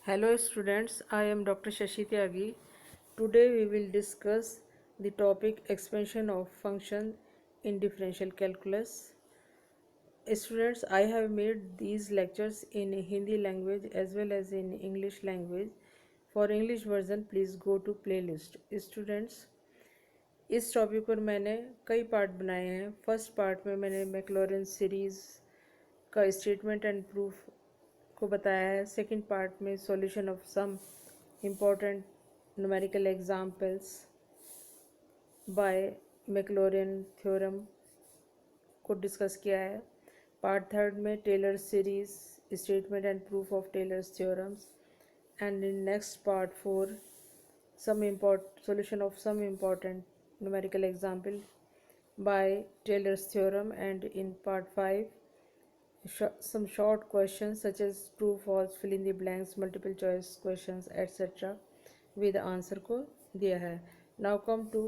Hello students, I am Dr. Shashi Tyagi. Today we will discuss the topic expansion of function in differential calculus. Students, I have made these lectures in Hindi language as well as in English language. For English version, please go to playlist. Students, इस topic पर मैंने कई part बनाए हैं। First part में मैंने Maclaurin series का statement and proof को बताया है। सेकंड पार्ट में solution of some important numerical examples by Maclaurin theorem को डिस्कस किया है। पार्ट थर्ड में Taylor series statement and proof of Taylor's theorems and in next part four solution of some important numerical example by Taylor's theorem, and in part 5 some short questions such as true false fill in the blanks multiple choice questions etc with answer को दिया है। Now come to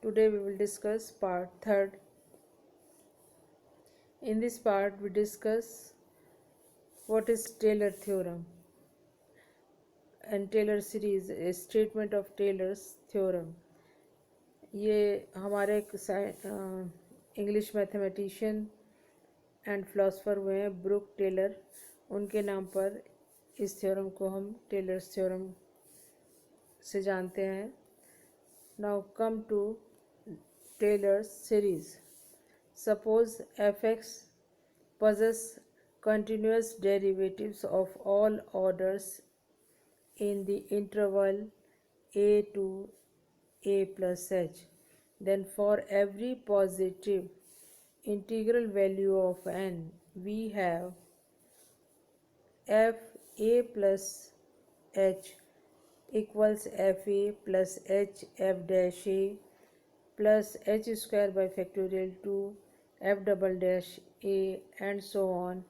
today we will discuss part third. In this part we discuss what is Taylor theorem and Taylor series, a statement of Taylor's theorem. ये हमारे English mathematician and philosopher हुए हैं Brooke Taylor, उनके नाम पर इस theorem को हम टेलर्स थ्योरम से जानते हैं। Now come to Taylor's series. Suppose f x possess continuous derivatives of all orders in the interval a to a plus h, then for every positive integral value of n we have f a plus h equals f a plus h f dash a plus h square by factorial 2 f double dash a and so on.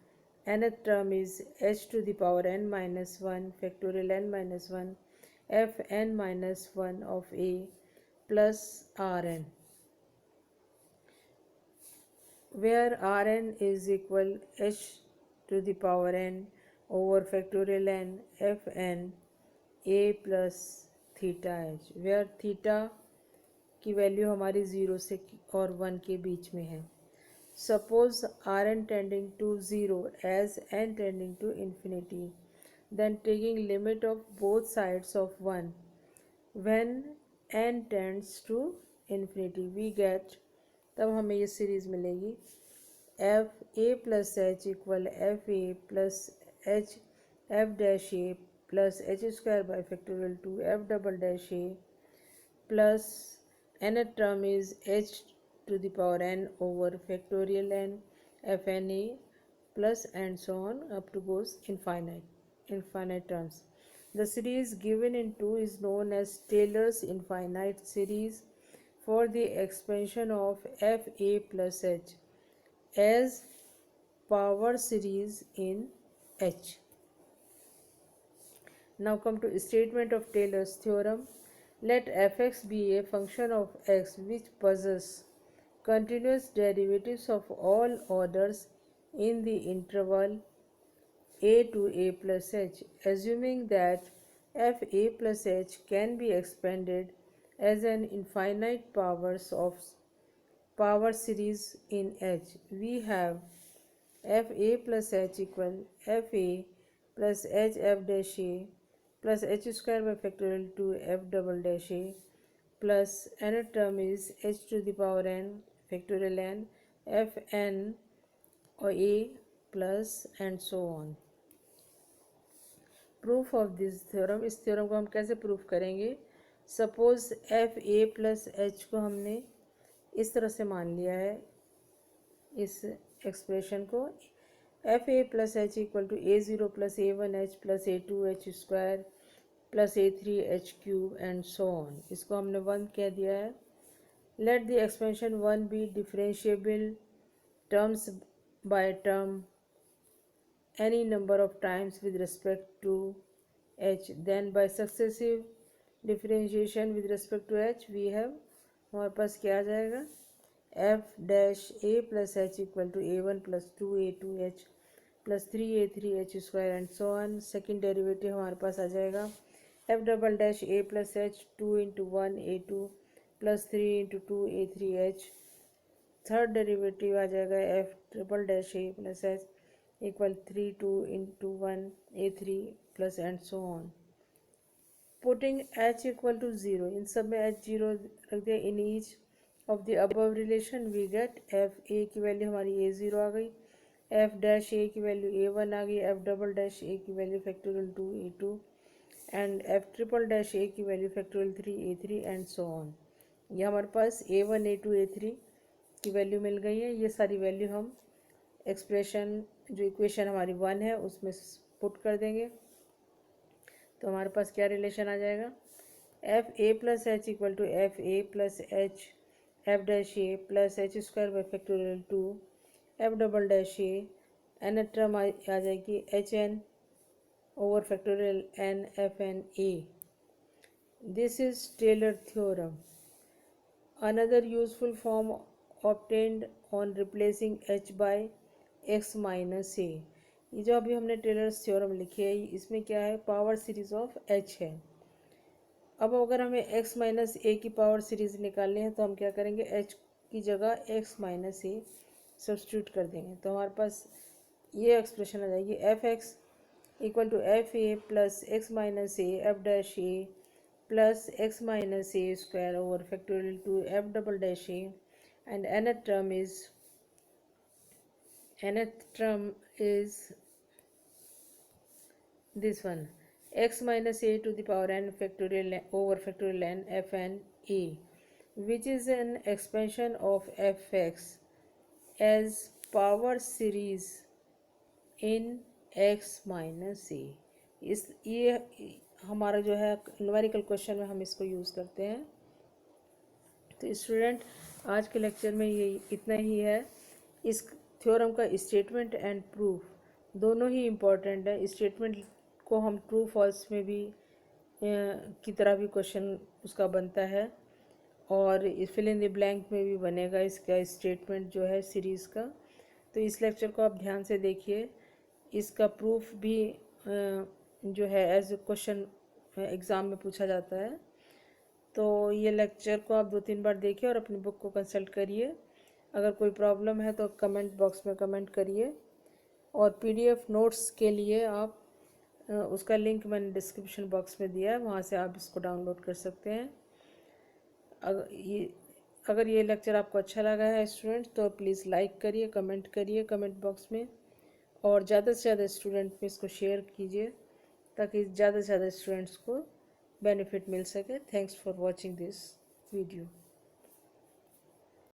Nth term is h to the power n minus 1 factorial n minus 1 f n minus 1 of a plus Rn, where Rn is equal h to the power n over factorial n f n a plus theta h, where theta की value हमारी 0 से और 1 के बीच में है। Suppose Rn tending to 0 as n tending to infinity, then taking limit of both sides of 1 when n tends to infinity we get, तब हमें ये सीरीज मिलेगी f a plus h equal f a plus h f dash a plus h square by factorial 2 f double dash a plus nth term is h to the power n over factorial n f n a plus and so on up to goes infinite terms. The series given in 2 is known as Taylor's infinite series for the expansion of f a plus h as power series in H. Now come to statement of Taylor's theorem. Let f(x) be a function of x which possesses continuous derivatives of all orders in the interval a to a plus h, assuming that f a plus h can be expanded as an infinite power series in H. We have f a plus h equal f a plus h f dash a plus h square by factorial 2 f double dash a plus nth term is h to the power n factorial n f n or a plus and so on. Proof of this theorem, इस theorem को हम कैसे proof करेंगे। Suppose F A plus H को हमने इस तरह से मान लिया है, इस एक्सप्रेशन को f A plus H equal to a zero plus a one h plus a two h square plus a three h cube and so on, इसको हमने 1 कह दिया है। Let the expansion 1 be differentiable terms by term any number of times with respect to h, then by successive differentiation with respect to h we have, हमारे पास क्या आ जाएगा f dash a plus h equal to a1 plus 2 a2 h plus 3a3h² and so on. Second derivative हमारे पास आ जाएगा f double dash a plus h 2 × 1 a2 plus 3 × 2 a3h। Third derivative आ जाएगा f triple dash a plus h equal 3 2 × 1 a3 plus and so on. Putting h equal to 0, इन सब में h 0 रख दिया। In each of the above relation we gate f a की value हमारी a0 आ गई, f डैश a की value a1 आ गई, f डबल डैश a की value factorial 2 a2 and f triple dash a की value factorial 3 a3 and so on. ये हमारे पास a1 a2 a3 की वैल्यू मिल गई है। ये सारी वैल्यू हम एक्सप्रेशन जो इक्वेशन हमारी 1 है उसमें पुट कर देंगे, तो हमारे पास क्या रिलेशन आ जाएगा, F A plus H equal to F A plus H F dash A plus h² by factorial 2 F double dash A N term आ जाएगी H N over factorial N F N A. This is Taylor theorem. Another useful form obtained on replacing h by x minus A. ये जो अभी हमने tailors theorem लिखी है इसमें क्या है, पावर सीरीज ऑफ h है। अब अगर हमें x माइनस ए की पावर सीरीज निकालनी है तो हम क्या करेंगे, h की जगह x माइनस ए सब्स्टिट्यूट कर देंगे, तो हमारे पास ये एक्सप्रेशन आ जाएगी f x equal to F A plus x minus a f dash A plus x minus a square over factorial 2 F double dash a and nth term is this one, x minus a to the power n factorial over factorial n f n a, which is an expansion of fx as power series in x minus a। इस ये हमारा जो है numerical question में हम इसको use करते हैं। तो स्टूडेंट आज के लेक्चर में ये इतना ही है। इस थ्योरम का स्टेटमेंट एंड प्रूफ दोनों ही इम्पॉर्टेंट है। स्टेटमेंट को हम ट्रू फॉल्स में भी की तरह भी क्वेश्चन उसका बनता है और फिल इन द ब्लैंक में भी बनेगा इसका स्टेटमेंट जो है सीरीज़ का। तो इस लेक्चर को आप ध्यान से देखिए, इसका प्रूफ भी जो है एज ए क्वेश्चन एग्ज़ाम में पूछा जाता है। तो ये लेक्चर को आप 2-3 बार देखिए और अपनी बुक को कंसल्ट करिए। अगर कोई प्रॉब्लम है तो कमेंट बॉक्स में कमेंट करिए और पीडीएफ नोट्स के लिए आप उसका लिंक मैंने डिस्क्रिप्शन बॉक्स में दिया है, वहाँ से आप इसको डाउनलोड कर सकते हैं। अगर ये लेक्चर आपको अच्छा लगा है स्टूडेंट तो प्लीज़ लाइक करिए कमेंट बॉक्स में और ज़्यादा से ज़्यादा स्टूडेंट में इसको शेयर कीजिए ताकि ज़्यादा से ज़्यादा स्टूडेंट्स को बेनिफिट मिल सके। Thanks for watching this video.